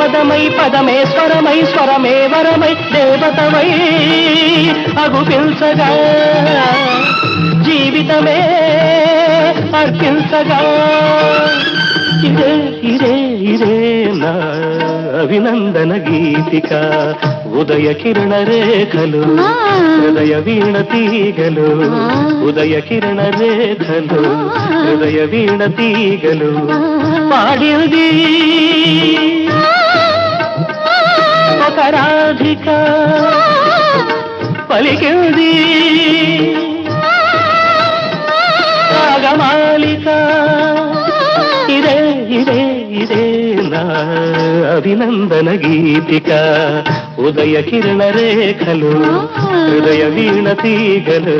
పదమై పదమే స్వరమై స్వరమే వరమై దేవతమై అగుపించగా జీవితమే అర్పించగా ఇదే ఇదే ఇదే నా అభినందన గీతిక ఉదయ కిరణ రేఖలు హృదయ వీణ తీగలు ఉదయ కిరణ రేఖలు హృదయ వీణ తీగలు పాడింది ఒక రాధిక పలికింది రాగమాలిక ఇదే ఇదే ఇదే నా అభినందన గీతిక ఉదయ కిరణ రేఖలు హృదయ వీణ తీగలు